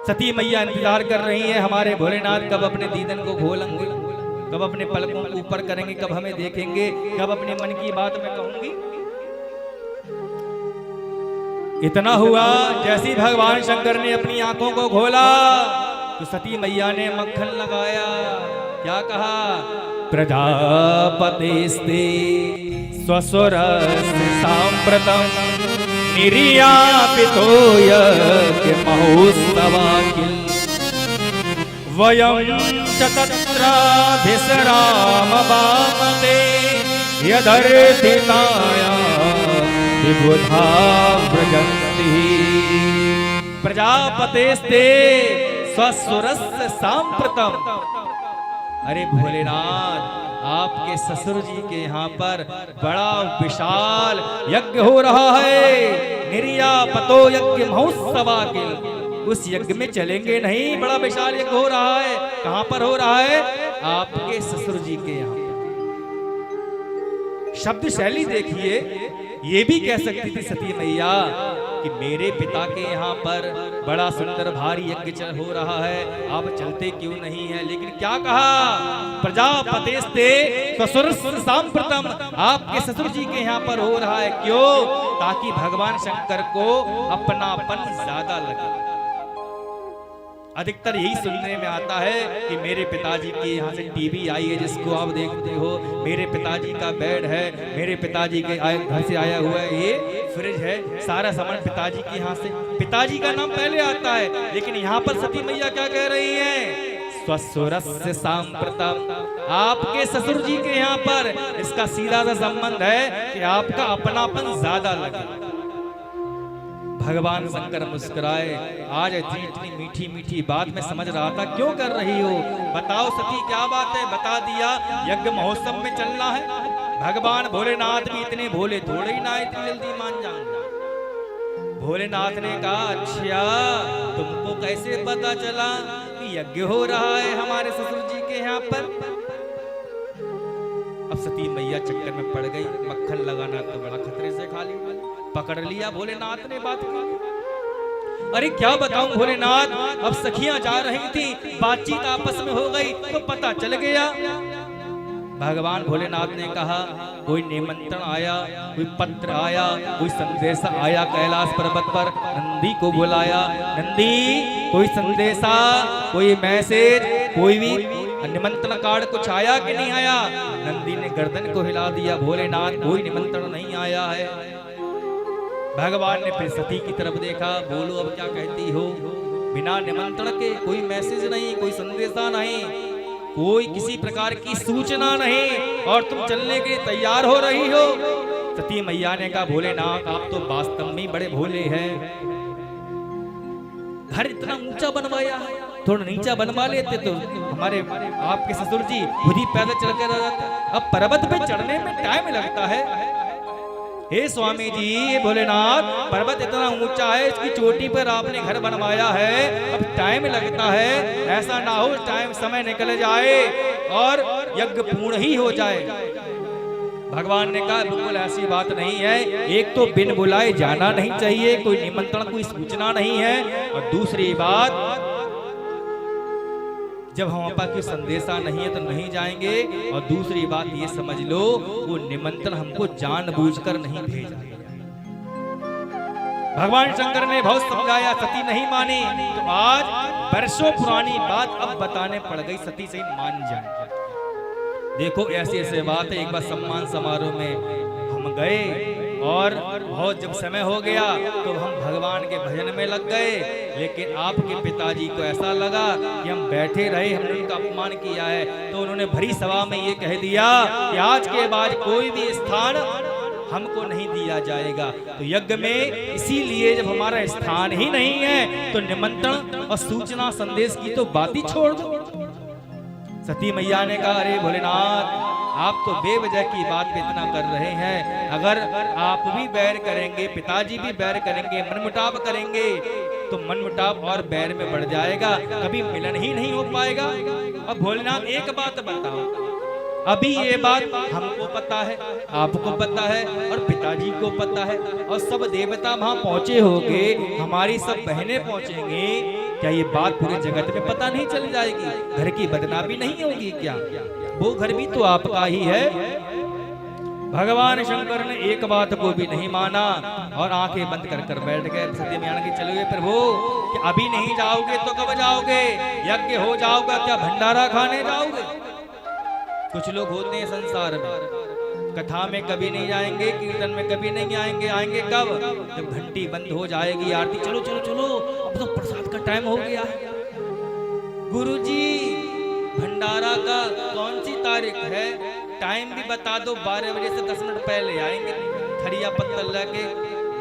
सती मैया इंतजार कर रही है हमारे भोलेनाथ कब अपने दीदन को खोलेंगे, कब अपने पलकों को ऊपर करेंगे, कब हमें देखेंगे, कब अपने मन की बात मैं कहूंगी। इतना हुआ, जैसी भगवान शंकर ने अपनी आंखों को खोला तो सती मैया ने मक्खन लगाया। क्या कहा? प्रजापतिस्ते स्वसुर सांप्रतम निर्यापितो यज्ञ महोत्सवाकिल वयं च तत्राभिसराम वामते यदर्थिताया विबुधा व्रजन्ति। प्रजापतेस्ते स्वसुरस्य सांप्रतम। अरे भोलेनाथ, आपके ससुर जी के यहाँ पर बड़ा विशाल यज्ञ हो रहा है। निर्यापतो यज्ञ महोत्सवाकिल। उस यज्ञ में चलेंगे नहीं? बड़ा विशाल यज्ञ हो रहा है। कहाँ पर हो रहा है? आपके ससुर जी के यहाँ। शब्द शैली देखिए, ये भी कह सकती थी सती मैया कि मेरे पिता के यहाँ पर बड़ा सुंदर भारी यज्ञ चल हो रहा है, आप चलते क्यों नहीं है? लेकिन क्या कहा? प्रजापतेस्ते ससुर सांप्रतम। आपके ससुर जी के यहाँ पर हो रहा है। क्यों? ताकि भगवान शंकर को अपनापन ज्यादा लगे। अधिकतर यही सुनने में आता है कि मेरे पिताजी के यहाँ से टीवी आई है जिसको आप देखते हो, मेरे पिताजी का बेड है, मेरे पिताजी के घर से आया हुआ है ये फ्रिज है, सारा सामान पिताजी के यहाँ से। पिताजी का नाम पहले आता है, लेकिन यहाँ पर सती मैया क्या कह रही है? स्वसुरस्य सांप्रतम। आपके ससुर जी के यहाँ पर इसका सीधा सा संबंध है कि आपका अपनापन ज्यादा लगे। भगवान शंकर मुस्कुराए। आज इतनी मीठी मीठी बात मैं समझ रहा था, क्यों कर रही हो? बताओ सती, क्या बात है? बता दिया, यज्ञ महोत्सव में चलना है। भगवान भोलेनाथ भी इतने भोले थोड़े ही ना इतनी जल्दी मान जाएंगे। भोलेनाथ ने कहा, अच्छा तुमको कैसे पता चला कि यज्ञ हो रहा है हमारे ससुर जी के यहाँ पर? अब सती मैया चक्कर में पड़ गई। मक्खन लगाना तो बड़ा खतरे से खा लिया, पकड़ लिया भोलेनाथ ने बात की। अरे क्या बताऊं भोलेनाथ, अब सखियां जा रही थी, बातचीत आपस में हो गई तो पता चल गया। भगवान भोलेनाथ ने कहा, कोई निमंत्रण आया, कोई पत्र आया, कोई संदेशा आया कैलाश पर्वत पर, नंदी को बुलाया। नंदी, कोई संदेशा, कोई मैसेज, कोई भी निमंत्रण कार्ड कुछ आया कि नहीं आया? नंदी ने गर्दन को हिला दिया, भोलेनाथ कोई निमंत्रण नहीं आया है। भगवान ने फिर सती की तरफ देखा, बोलो अब क्या कहती हो? बिना निमंत्रण के कोई मैसेज नहीं, कोई संदेशा नहीं, कोई किसी प्रकार की सूचना नहीं, और तुम चलने के लिए तैयार हो रही हो? सती मैया ने कहा, भोलेनाथ आप तो वास्तव में बड़े भोले हैं। घर इतना ऊंचा बनवाया है, थोड़ा नीचा बनवा लेते तो हमारे आपके ससुर जी खुद ही पैदल चल कर आ जाते। अब पर्वत पे चढ़ने में टाइम लगता है। हे स्वामी जी, भोलेनाथ पर्वत इतना ऊंचा है, इसकी चोटी पर आपने घर बनवाया है, अब टाइम लगता है। ऐसा ना हो टाइम समय निकल जाए और यज्ञ पूर्ण ही हो जाए। भगवान ने कहा, बिल्कुल ऐसी बात नहीं है। एक तो बिन बुलाए जाना नहीं चाहिए, कोई निमंत्रण कोई सूचना नहीं है, और दूसरी बात जब हम पास कोई संदेशा नहीं है तो नहीं जाएंगे, और दूसरी बात ये समझ लो वो निमंत्रण हमको जानबूझकर नहीं भेजा। भगवान शंकर ने बहुत समझाया, सती नहीं मानी, तो आज वर्षों पुरानी बात अब बताने पड़ गई, सती से मान जाए। देखो ऐसी ऐसी बात है। एक बार सम्मान समारोह में हम गए और बहुत जब समय हो गया तो हम भगवान के भजन में लग गए, लेकिन आपके पिताजी को ऐसा लगा कि हम बैठे रहे, हमने उनका अपमान किया है, तो उन्होंने भरी सभा में ये कह दिया कि आज के बाद कोई भी स्थान हमको नहीं दिया जाएगा। तो यज्ञ में इसीलिए जब हमारा स्थान ही नहीं है तो निमंत्रण और सूचना संदेश की तो बात ही छोड़ दो। सती मैया ने कहा, अरे भोलेनाथ आप तो बेवजह की बात पे इतना कर रहे हैं। अगर आप भी बैर करेंगे, पिताजी भी बैर करेंगे, मनमुटाव करेंगे, तो मनमुटाव और बैर में बढ़ जाएगा, कभी मिलन ही नहीं हो पाएगा। अब भोलेनाथ एक बात बताओ, अभी ये बात हमको पता है, आपको पता है और पिताजी को पता है और सब देवता वहां पहुंचे होंगे, हमारी सब बहनें पहुंचेंगी, क्या ये बात पूरे जगत में पता नहीं चल जाएगी? घर की बदनामी नहीं होगी क्या? वो घर भी तो आपका ही है। भगवान शंकर ने एक बात को भी नहीं माना और आंखें बंद कर कर बैठ गए। सत्यनारायण की चलोगे प्रभु, कि अभी नहीं जाओगे तो कब जाओगे? यज्ञ हो जाओगा क्या भंडारा खाने जाओगे? कुछ लोग होते हैं संसार में, कथा में कभी नहीं जाएंगे, कीर्तन में कभी नहीं आएंगे। आएंगे कब? जब घंटी बंद हो जाएगी, आरती चलो चलो चलो, अब तो प्रसाद का टाइम हो गया है। गुरुजी भंडारा का कौन सी तारीख है? टाइम भी बता दो, 12 बजे से 10 मिनट पहले आएंगे। थरिया पत्तल लेके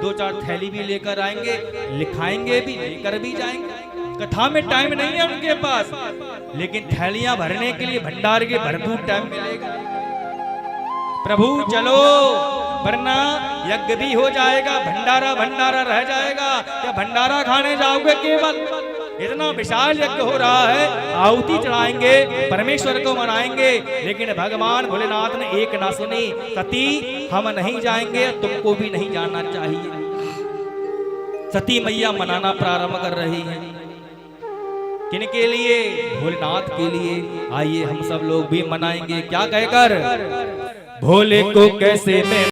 2-4 थैली भी लेकर आएंगे, लिखाएंगे भी, लेकर भी जाएंगे। कथा में टाइम नहीं है उनके पास, लेकिन थैलियां भरने के लिए भंडार के भरपूर टाइम मिलेगा। प्रभु चलो, वरना यज्ञ भी हो जाएगा, भंडारा भंडारा रह जाएगा। क्या भंडारा खाने जाओगे? केवल इतना विशाल यज्ञ हो रहा है, आहुति चढ़ाएंगे, परमेश्वर को मनाएंगे, लेकिन भगवान भोलेनाथ ने एक ना सुनी। सती हम नहीं जाएंगे, तुमको भी नहीं जाना चाहिए। सती मैया मनाना प्रारंभ कर रही है। किनके लिए? भोलेनाथ के लिए। आइए हम सब लोग भी मनाएंगे, क्या कहकर? भोले को कैसे मैं